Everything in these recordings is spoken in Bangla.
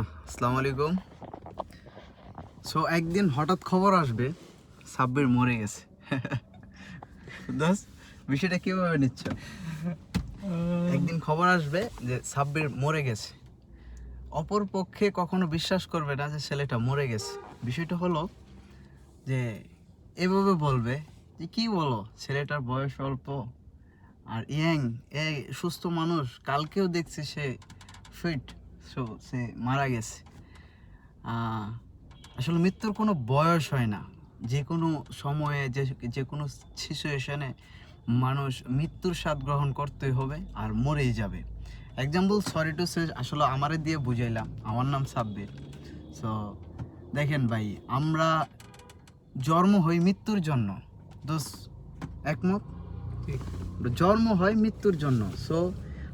আসসালামু আলাইকুম। সো একদিন হঠাৎ খবর আসবে সাব্বির মরে গেছে। দোস্ত, বিষয়টা কিভাবে নিচ্ছ? একদিন খবর আসবে যে সাব্বির মরে গেছে। অপর পক্ষে কখনো বিশ্বাস করবে না যে ছেলেটা মরে গেছে। বিষয়টা হলো যে এভাবে বলবে যে কি বলো, ছেলেটার বয়স অল্প আর ইয়াং, এই সুস্থ মানুষ, কালকেও দেখছি সে ফিট, সো সে মারা গেছে। আসলে মৃত্যুর কোনো বয়স হয় না। যে কোনো সময়ে যে কোনো সিচুয়েশনে মানুষ মৃত্যুর স্বাদ গ্রহণ করতেই হবে আর মরেই যাবে। এক্সাম্পল, সরি টু সে, আসলে আমারে দিয়ে বুঝাইলাম, আমার নাম সাব্বির। সো দেখেন ভাই, আমরা জন্ম হই মৃত্যুর জন্য। দোস্ত, একমত? জন্ম হয় মৃত্যুর জন্য। সো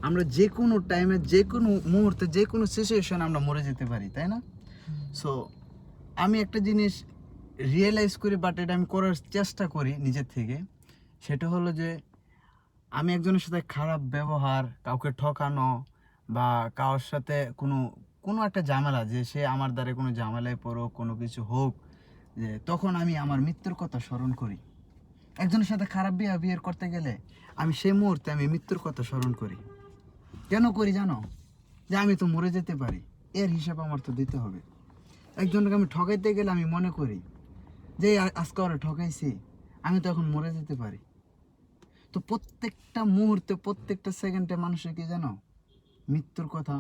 আমরা যে কোনো টাইমে, যে কোনো মুহূর্তে, যে কোনো সিচুয়েশনে আমরা মরে যেতে পারি, তাই না? সো আমি একটা জিনিস রিয়েলাইজ করি, বাট এটা আমি করার চেষ্টা করি নিজের থেকে। সেটা হলো যে আমি একজনের সাথে খারাপ ব্যবহার, কাউকে ঠকানো বা কারোর সাথে কোনো একটা ঝামেলা, যে সে আমার দ্বারা কোনো ঝামেলায় পড়ুক, কোনো কিছু হোক, যে তখন আমি আমার মৃত্যুর কথা স্মরণ করি। একজনের সাথে খারাপ বিহেভিয়ার করতে গেলে আমি সেই মুহূর্তে আমি মৃত্যুর কথা স্মরণ করি। কেন করি জানো? যে আমি তো মরে যেতে পারি, এর হিসাব আমার তো দিতে হবে। একজনকে আমি ঠকাইতে গেলে আমি মনে করি যে আজকে ওরা ঠকাইছি, আমি তো এখন মরে যেতে পারি। তো প্রত্যেকটা মুহূর্তে, প্রত্যেকটা সেকেন্ডে মানুষের কি জানো, মৃত্যুর কথা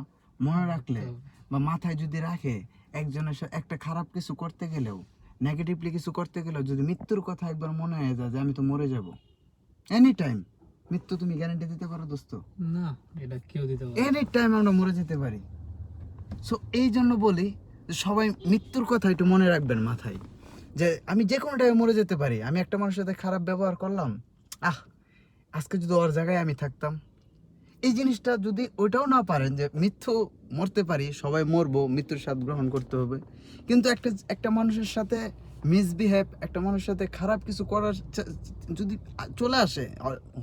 মনে রাখলে বা মাথায় যদি রাখে, একজনের সাথে একটা খারাপ কিছু করতে গেলেও, নেগেটিভলি কিছু করতে গেলেও যদি মৃত্যুর কথা একবার মনে হয়ে যায় যে আমি তো মরে যাব, এনি টাইম মৃত্যু তুমি গ্যারান্টি দিতে পারো দোস্ত? না, এটা কেউ দিতে পারে। এনি টাইম আমরা মরে যেতে পারি। সো এই জন্য বলি যে সবাই মৃত্যুর কথা একটু মনে রাখবেন মাথায়, যে আমি যে কোনো টাইমে মরে যেতে পারি। আমি একটা মানুষের সাথে খারাপ ব্যবহার করলাম, আজকে যদি ওর জায়গায় আমি থাকতাম, এই জিনিসটা যদি ওইটাও না পারেন যে মরতে পারি, সবাই মরবো, মৃত্যুর স্বাদ গ্রহণ করতে হবে, কিন্তু একটা মানুষের সাথে মিসবিহেভ, একটা মানুষের সাথে খারাপ কিছু করার যদি চলে আসে,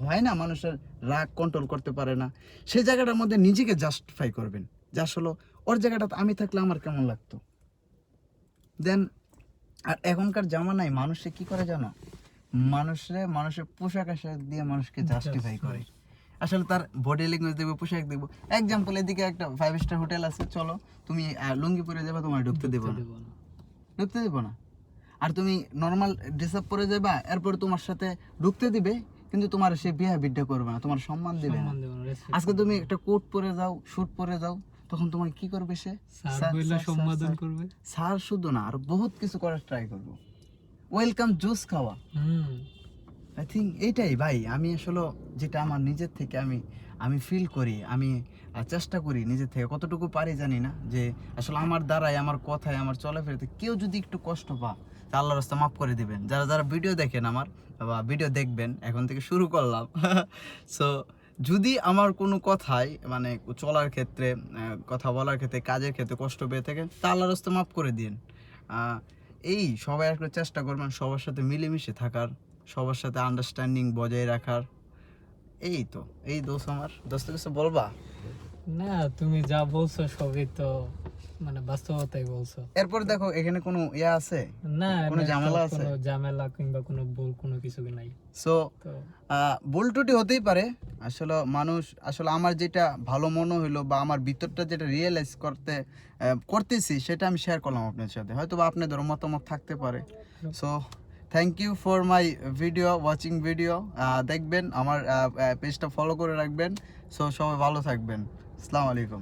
হয় না, মানুষের রাগ কন্ট্রোল করতে পারে না, সেই জায়গাটার মধ্যে নিজেকে জাস্টিফাই করবেন যে আসলে ওর জায়গাটাতে আমি থাকলে আমার কেমন লাগতো। দেন আর এখনকার জামানায় মানুষে কি করে জানো, মানুষের পোশাক আশাক দিয়ে মানুষকে জাস্টিফাই করে। আসলে তার বডি ল্যাঙ্গুয়েজ দেখবে, পোশাক দেখবো। এক্সাম্পল, এদিকে একটা 5 স্টার হোটেল আছে, চলো তুমি লুঙ্গি পরে যাবা, তোমার ঢুকতে দেবো না। আর তুমি নর্মাল ড্রেস আপ পরে যাবা, এরপর তোমার সাথে ঢুকতে দিবে, কিন্তু তোমার সে বিহেভিয়ারটা করবে না, তোমার সম্মান দিবে না। আজকে তুমি একটা কোট পরে যাও, স্যুট পরে যাও, তখন তোমার কি করবে? সে সম্বোধন করবে। স্যার শুধু না, আর বহুত কিছু করার ট্রাই করবো। ওয়েলকাম জুস খাওয়া। আই থিঙ্ক এইটাই ভাই, আমি আসলে যেটা আমার নিজের থেকে আমি ফিল করি, আমি চেষ্টা করি নিজের থেকে, কতটুকু পারি জানি না, যে আসলে আমার দ্বারাই, আমার কথায়, আমার চলাফেরাতে কেউ যদি একটু কষ্ট পা, তা আল্লাহর রাস্তা মাফ করে দিবেন। যারা ভিডিও দেখেন আমার, বা ভিডিও দেখবেন, এখন থেকে শুরু করলাম। সো যদি আমার কোনো কথায়, মানে চলার ক্ষেত্রে, কথা বলার ক্ষেত্রে, কাজের ক্ষেত্রে কষ্ট পেয়ে থাকেন, তা আল্লাহর রাস্তা মাফ করে দিন। এই সবাই আসলে চেষ্টা করবেন সবার সাথে মিলেমিশে থাকার, সবার সাথে আন্ডারস্ট্যান্ডিং বজায় রাখার। এই তো, এই দোষ আমার দোস্ত, কিছু বলবা? না, তুমি যা বলছো সবই তো মানে বাস্তবতাই বলছো। এরপর দেখো, এখানে কোনো ইয়া আছে, না, কোনো ঝামেলা আছে? কোনো ঝামেলা কিংবা কোনো ভুল কোনো কিছু নাই। সো তো ভুল ত্রুটি হতেই পারে। আসলে আমার যেটা ভালো মনে হইলো, বা আমার ভিতরটা যেটা রিয়েলাইজ করতেছি, সেটা আমি শেয়ার করলাম আপনার সাথে। হয়তো বা আপনাদের মতামত থাকতে পারে। So thank you for my watching video. দেখবেন, আমার পেজটা ফলো করে রাখবেন। সো সবাই ভালো থাকবেন। আসসালামু আলাইকুম।